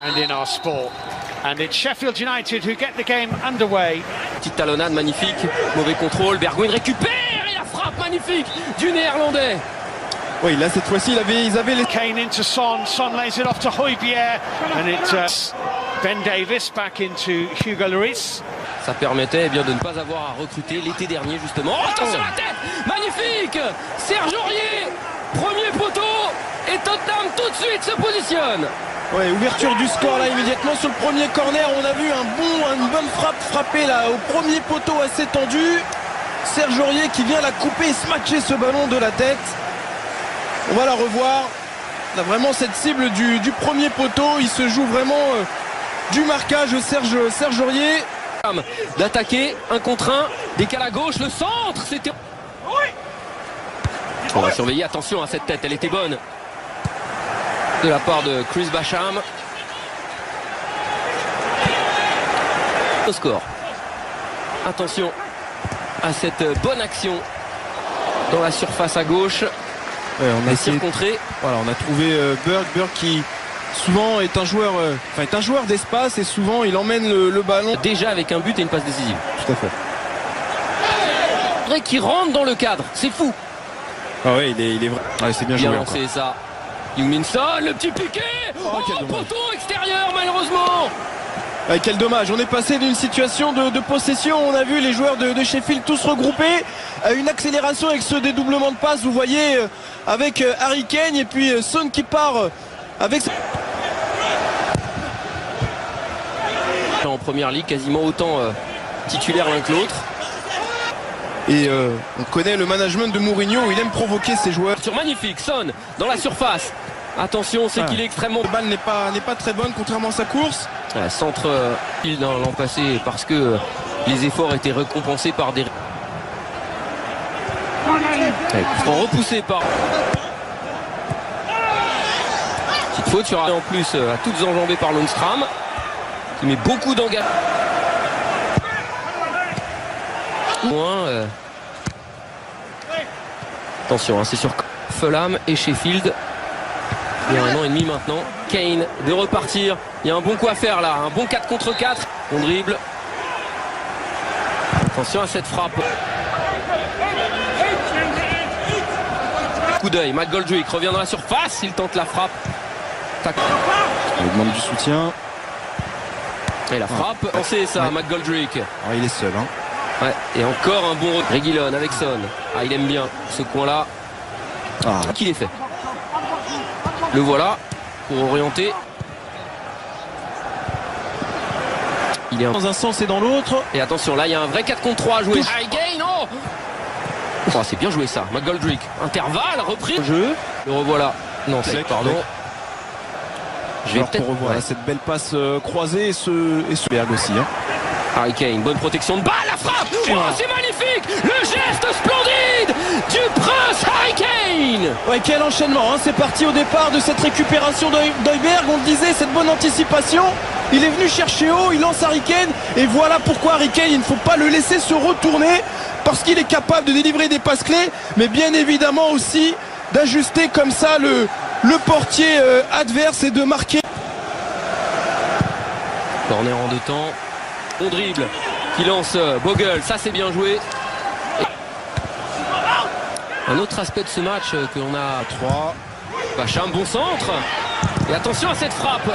And in our sport. And it's Sheffield United who get the game underway. Petite talonnade magnifique, mauvais contrôle, Bergwijn récupère et la frappe magnifique du Néerlandais. Oui, là cette fois-ci ils avaient les... Kane into Son, Son lays it off to Højbjerg and it's Ben Davies back into Hugo Lloris. Ça permettait de ne pas avoir à recruter l'été dernier justement. Oh, attention la tête, magnifique, Serge Aurier, premier poteau et Tottenham tout de suite se positionne. Ouais, ouverture du score là immédiatement sur le premier corner, on a vu une bonne frappe frappée là au premier poteau assez tendu. Serge Aurier qui vient la couper et smatcher ce ballon de la tête. On va la revoir. On a vraiment cette cible du premier poteau, il se joue vraiment du marquage Serge Aurier. D'attaquer, un contre un, décale à gauche, le centre, c'était... On va surveiller, attention à cette tête, elle était bonne. De la part de Chris Basham. Au score. Attention à cette bonne action dans la surface à gauche. Ouais, on a essayé contré. Voilà, on a trouvé Berg qui souvent est un joueur, d'espace et souvent il emmène le ballon. Déjà avec un but et une passe décisive. Tout à fait. Vrai qui rentre dans le cadre, c'est fou. Ah ouais, il est vrai. Ouais, c'est bien joué. Bien lancé ça. Heung-min Son, le petit piqué. Oh, poteau extérieur malheureusement. Ouais, quel dommage, on est passé d'une situation de possession, on a vu les joueurs de Sheffield tous regroupés, une accélération avec ce dédoublement de passe, vous voyez, avec Harry Kane et puis Son qui part avec... En première ligue, quasiment autant titulaire l'un que l'autre. Et on connaît le management de Mourinho où il aime provoquer ses joueurs. Sur magnifique, Son dans la surface. Attention, c'est qu'il est extrêmement... La balle n'est pas très bonne contrairement à sa course. Centre dans l'an passé parce que les efforts étaient récompensés par des... repoussé par... Petite faute sur... En plus à toutes enjambées par Lundstram qui met beaucoup d'engagement. Attention, c'est sur Fulham et Sheffield. Il y a 1 an et demi maintenant. Kane de repartir. Il y a un bon coup à faire là. Un bon 4 contre 4. On dribble. Attention à cette frappe. Coup d'œil. McGoldrick revient dans la surface. Il tente la frappe. Tac. Il demande du soutien. Et la frappe. C'est ça, ouais. McGoldrick. Ah, il est seul. Hein. Ouais. Et encore un bon Reguilon avec Son. Ah, il aime bien ce coin-là. Ah. Qu'il est fait. Le voilà pour orienter. Il est dans un sens et dans l'autre. Et attention, là il y a un vrai 4 contre 3 à jouer. Oh, c'est bien joué ça. McGoldrick. Intervalle, repris. Jeu. Le revoilà. Non, c'est pardon. Je vais peut-être revoir cette belle passe croisée et ce Berg aussi. Hein. Harry Kane, bonne protection de balle, la frappe. Oh, c'est magnifique. Le geste splendide du prince Harry Kane. Ouais, quel enchaînement, hein. C'est parti au départ de cette récupération d'Højbjerg. On le disait, cette bonne anticipation. Il est venu chercher haut, il lance Harry Kane. Et voilà pourquoi Harry Kane, il ne faut pas le laisser se retourner. Parce qu'il est capable de délivrer des passes clés. Mais bien évidemment aussi d'ajuster comme ça le portier adverse et de marquer. Corner en 2 temps. On dribble, qui lance Bogle, ça c'est bien joué. Un autre aspect de ce match que l'on a 3. Basham, bon centre. Et attention à cette frappe.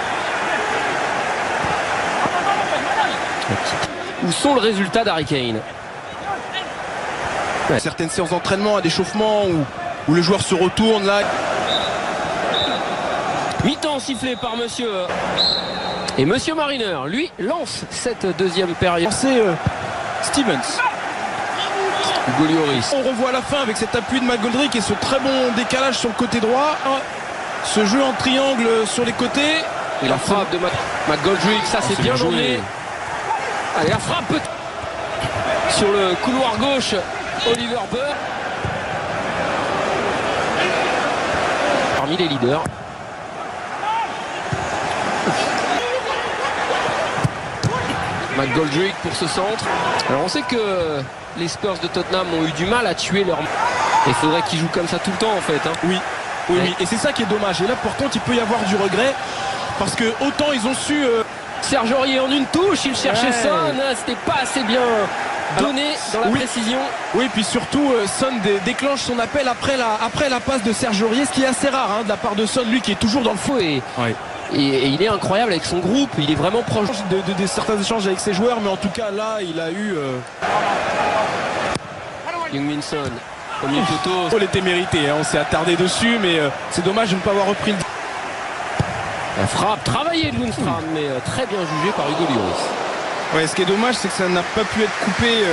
Où sont le résultat d'Harry Kane? Certaines séances d'entraînement, d'échauffement où le joueur se retourne là. Mi-temps sifflé par monsieur. Et monsieur Mariner, lui, lance cette deuxième période. C'est Stevens. Hugo Lloris. On revoit la fin avec cet appui de McGoldrick et ce très bon décalage sur le côté droit. Ce jeu en triangle sur les côtés. Et la frappe de McGoldrick, ça c'est bien joué. Allez, la frappe sur le couloir gauche, Oliver Burr. Parmi les leaders. McGoldrick pour ce centre. Alors on sait que les Spurs de Tottenham ont eu du mal à tuer leur... Il faudrait qu'ils jouent comme ça tout le temps en fait. Hein. Oui. Et c'est ça qui est dommage. Et là par contre il peut y avoir du regret. parce que autant ils ont su... Serge Aurier en une touche, il cherchait Son, c'était pas assez bien donné dans la précision. Oui, puis surtout Son déclenche son appel après la passe de Serge Aurier, ce qui est assez rare hein, de la part de Son, lui qui est toujours dans le faux. Et il est incroyable avec son groupe, il est vraiment proche de certains échanges avec ses joueurs, mais en tout cas là il a eu... Heung-min Son, premier poteau. Il était mérité, hein, on s'est attardé dessus, mais c'est dommage de ne pas avoir repris le... La frappe travaillée de Lundstram, mais très bien jugé par Hugo Lloris. Ouais, ce qui est dommage, c'est que ça n'a pas pu être coupé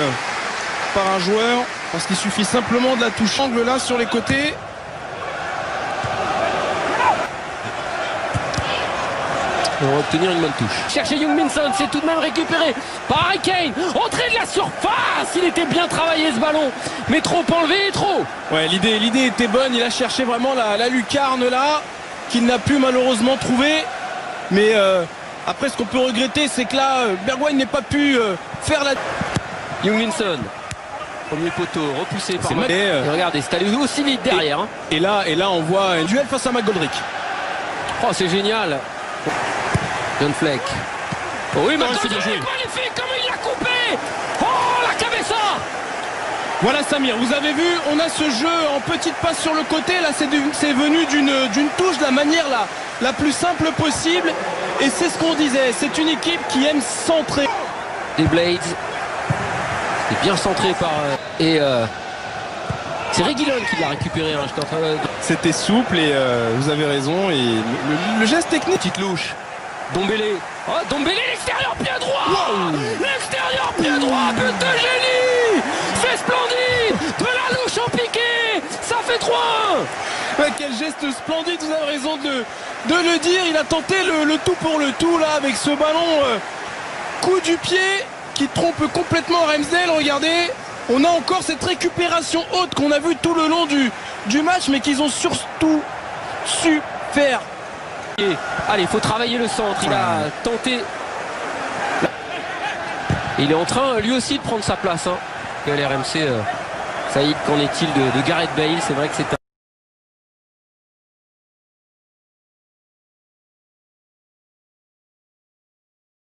par un joueur, parce qu'il suffit simplement de la touche angle là sur les côtés. On va obtenir une bonne touche. Chercher Heung-min Son, c'est tout de même récupéré par Harry Kane. Entrée de la surface, il était bien travaillé ce ballon, mais trop enlevé, trop. Ouais, l'idée était bonne, il a cherché vraiment la lucarne là, qu'il n'a plus malheureusement trouvé. Mais après, ce qu'on peut regretter, c'est que là, Bergwijn n'a pas pu faire la... Heung-min Son, premier poteau, repoussé par... Et regardez, c'est allé aussi vite derrière. Et là, on voit un duel face à McGoldrick. Oh, c'est génial. John Fleck. Oh oui, maintenant c'est magnifique, comment il l'a coupé. Oh, la cabeza. Voilà Samir, vous avez vu, on a ce jeu en petite passe sur le côté. Là, c'est venu d'une touche de la manière la plus simple possible. Et c'est ce qu'on disait, c'est une équipe qui aime centrer. Des Blades. C'est bien centré par... c'est Reguilon qui l'a récupéré. Hein, C'était souple et vous avez raison. Et le geste technique. Petite louche. Dombélé. Oh, Dombélé, l'extérieur pied droit. Wow. L'extérieur pied droit, but de génie. C'est splendide. De la louche en piqué. Ça fait 3-1. Ouais, quel geste splendide, vous avez raison de le dire. Il a tenté le tout pour le tout là avec ce ballon coup du pied qui trompe complètement Ramsdale. Regardez, on a encore cette récupération haute qu'on a vue tout le long du match, mais qu'ils ont surtout su faire. Allez, il faut travailler le centre. Il a tenté. Il est en train lui aussi de prendre sa place. Hein. Et à l'RMC, Saïd, qu'en est-il de Gareth Bale? C'est vrai que c'est un...